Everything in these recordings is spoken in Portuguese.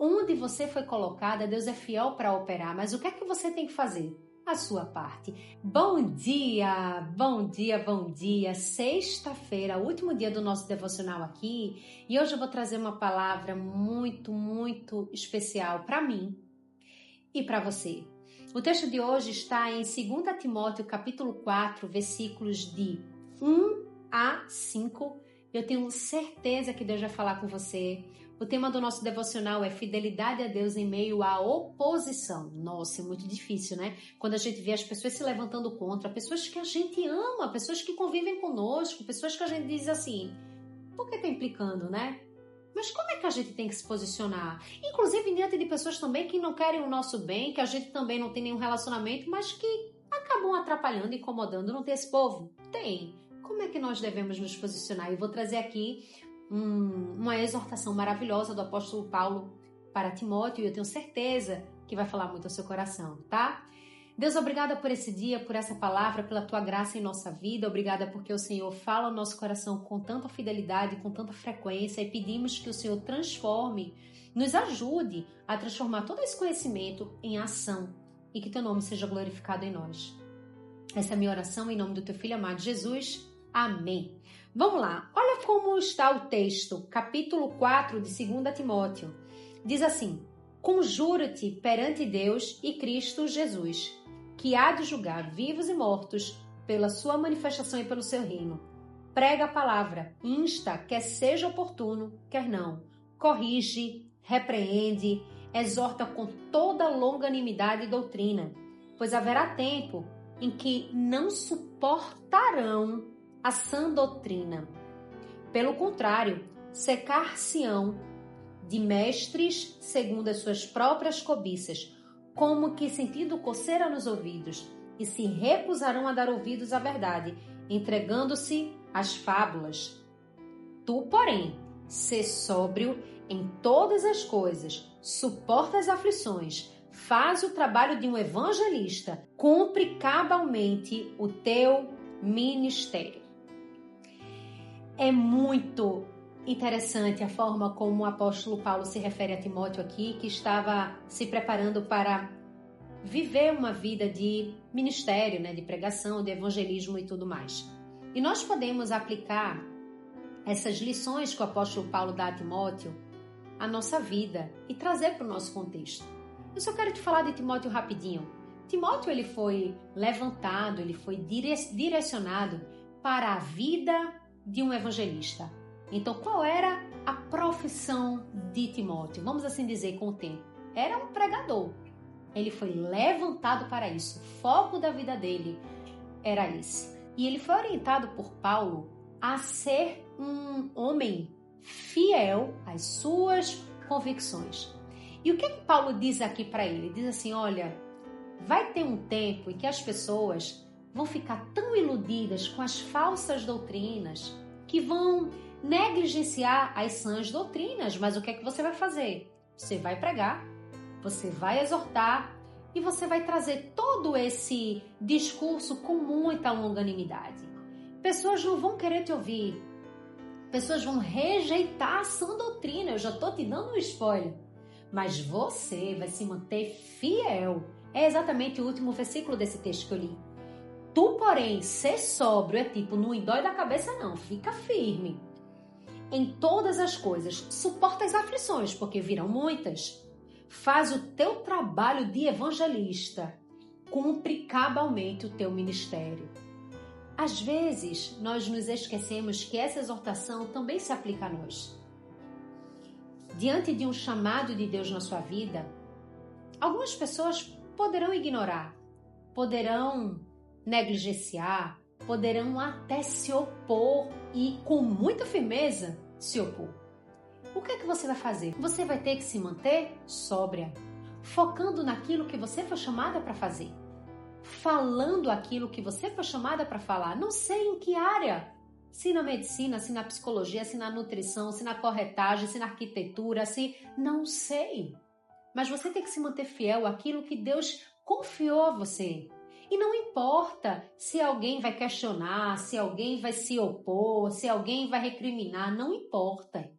Onde você foi colocada, Deus é fiel para operar, mas o que é que você tem que fazer? A sua parte. Bom dia, bom dia, bom dia. Sexta-feira, último dia do nosso devocional aqui, e hoje eu vou trazer uma palavra muito especial para mim e para você. O texto de hoje está em 2 Timóteo, capítulo 4, versículos de 1 a 5. Eu tenho certeza que Deus vai falar com você. O tema do nosso devocional é fidelidade a Deus em meio à oposição. Nossa, é muito difícil, né? Quando a gente vê as pessoas se levantando contra, pessoas que a gente ama, pessoas que convivem conosco, pessoas que a gente diz assim, por que tá implicando, né? Mas como é que a gente tem que se posicionar? Inclusive diante de pessoas também que não querem o nosso bem, que a gente também não tem nenhum relacionamento, mas que acabam atrapalhando, incomodando. Não tem esse povo? Tem. Como é que nós devemos nos posicionar? Eu vou trazer aqui uma exortação maravilhosa do apóstolo Paulo para Timóteo e eu tenho certeza que vai falar muito ao seu coração, tá? Deus, obrigada por esse dia, por essa palavra, pela tua graça em nossa vida. Obrigada porque o Senhor fala ao nosso coração com tanta fidelidade, com tanta frequência e pedimos que o Senhor transforme, nos ajude a transformar todo esse conhecimento em ação e que teu nome seja glorificado em nós. Essa é a minha oração em nome do teu Filho amado Jesus. Amém. Vamos lá, olha como está o texto, capítulo 4 de 2 Timóteo. Diz assim: conjuro-te perante Deus e Cristo Jesus, que há de julgar vivos e mortos pela sua manifestação e pelo seu reino. Prega a palavra, insta, quer seja oportuno, quer não. Corrige, repreende, exorta com toda longanimidade e doutrina, pois haverá tempo em que não suportarão a sã doutrina. Pelo contrário, secar-se-ão de mestres segundo as suas próprias cobiças, como que sentindo coceira nos ouvidos, e se recusarão a dar ouvidos à verdade, entregando-se às fábulas. Tu, porém, sê sóbrio em todas as coisas, suporta as aflições, faz o trabalho de um evangelista, cumpre cabalmente o teu ministério. É muito interessante a forma como o apóstolo Paulo se refere a Timóteo aqui, que estava se preparando para viver uma vida de ministério, né, de pregação, de evangelismo e tudo mais. E nós podemos aplicar essas lições que o apóstolo Paulo dá a Timóteo à nossa vida e trazer para o nosso contexto. Eu só quero te falar de Timóteo rapidinho. Timóteo, ele foi levantado, ele foi direcionado para a vida de um evangelista. Então, qual era a profissão de Timóteo? Vamos assim dizer, com o tempo. Era um pregador. Ele foi levantado para isso. O foco da vida dele era esse. E ele foi orientado por Paulo a ser um homem fiel às suas convicções. E o que Paulo diz aqui para ele? Ele diz assim, olha, vai ter um tempo em que as pessoas vão ficar tão iludidas com as falsas doutrinas que vão negligenciar as sãs doutrinas. Mas o que é que você vai fazer? Você vai pregar, você vai exortar e você vai trazer todo esse discurso com muita longanimidade. Pessoas não vão querer te ouvir, pessoas vão rejeitar a sã doutrina. Eu já estou te dando um spoiler, mas você vai se manter fiel. É exatamente o último versículo desse texto que eu li. Tu, porém, ser sóbrio é tipo, não endói da cabeça não, fica firme. Em todas as coisas, suporta as aflições, porque virão muitas. Faz o teu trabalho de evangelista, cumpre cabalmente o teu ministério. Às vezes, nós nos esquecemos que essa exortação também se aplica a nós. Diante de um chamado de Deus na sua vida, algumas pessoas poderão ignorar, poderão negligenciar, poderão até se opor e com muita firmeza se opor. O que é que você vai fazer? Você vai ter que se manter sóbria, focando naquilo que você foi chamada para fazer, falando aquilo que você foi chamada para falar. Não sei em que área, se na medicina, se na psicologia, se na nutrição, se na corretagem, se na arquitetura, se não sei. Mas você tem que se manter fiel àquilo que Deus confiou a você. E não importa se alguém vai questionar, se alguém vai se opor, se alguém vai recriminar, não importa.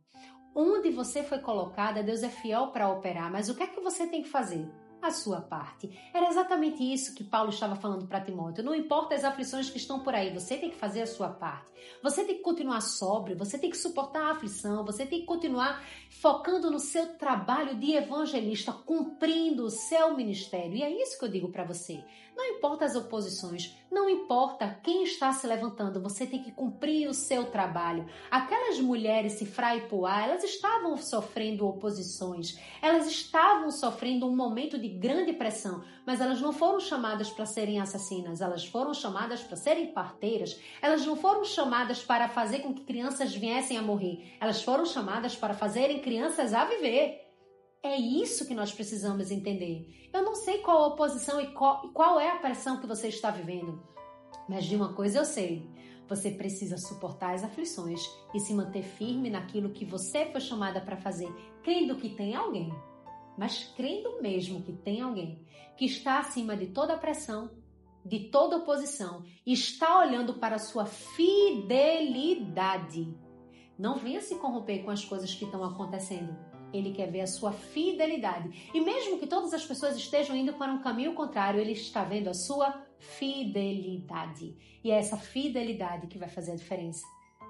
Onde você foi colocada, Deus é fiel para operar, mas o que é que você tem que fazer? A sua parte. Era exatamente isso que Paulo estava falando para Timóteo. Não importa as aflições que estão por aí, você tem que fazer a sua parte. Você tem que continuar sóbrio, você tem que suportar a aflição, você tem que continuar focando no seu trabalho de evangelista, cumprindo o seu ministério. E é isso que eu digo para você. Não importa as oposições, não importa quem está se levantando, você tem que cumprir o seu trabalho. Aquelas mulheres, Sifra e Puá, elas estavam sofrendo oposições, elas estavam sofrendo um momento de grande pressão, mas elas não foram chamadas para serem assassinas, elas foram chamadas para serem parteiras, elas não foram chamadas para fazer com que crianças viessem a morrer, elas foram chamadas para fazerem crianças a viver. É isso que nós precisamos entender. Eu não sei qual a oposição e qual é a pressão que você está vivendo, mas de uma coisa eu sei. Você precisa suportar as aflições e se manter firme naquilo que você foi chamada para fazer, crendo que tem alguém, mas crendo mesmo que tem alguém que está acima de toda pressão, de toda oposição e está olhando para a sua fidelidade. Não venha se corromper com as coisas que estão acontecendo. Ele quer ver a sua fidelidade. E mesmo que todas as pessoas estejam indo para um caminho contrário, ele está vendo a sua fidelidade. E é essa fidelidade que vai fazer a diferença.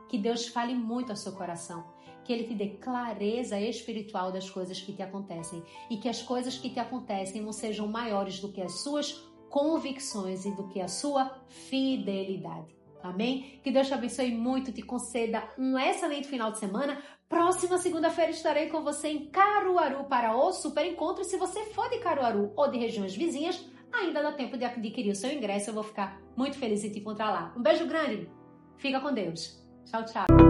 Que Deus fale muito ao seu coração. Que Ele te dê clareza espiritual das coisas que te acontecem. E que as coisas que te acontecem não sejam maiores do que as suas convicções e do que a sua fidelidade. Amém? Que Deus te abençoe muito, te conceda um excelente final de semana. Próxima segunda-feira estarei com você em Caruaru para o Super Encontro. Se você for de Caruaru ou de regiões vizinhas, ainda dá tempo de adquirir o seu ingresso. Eu vou ficar muito feliz em te encontrar lá. Um beijo grande. Fica com Deus. Tchau, tchau.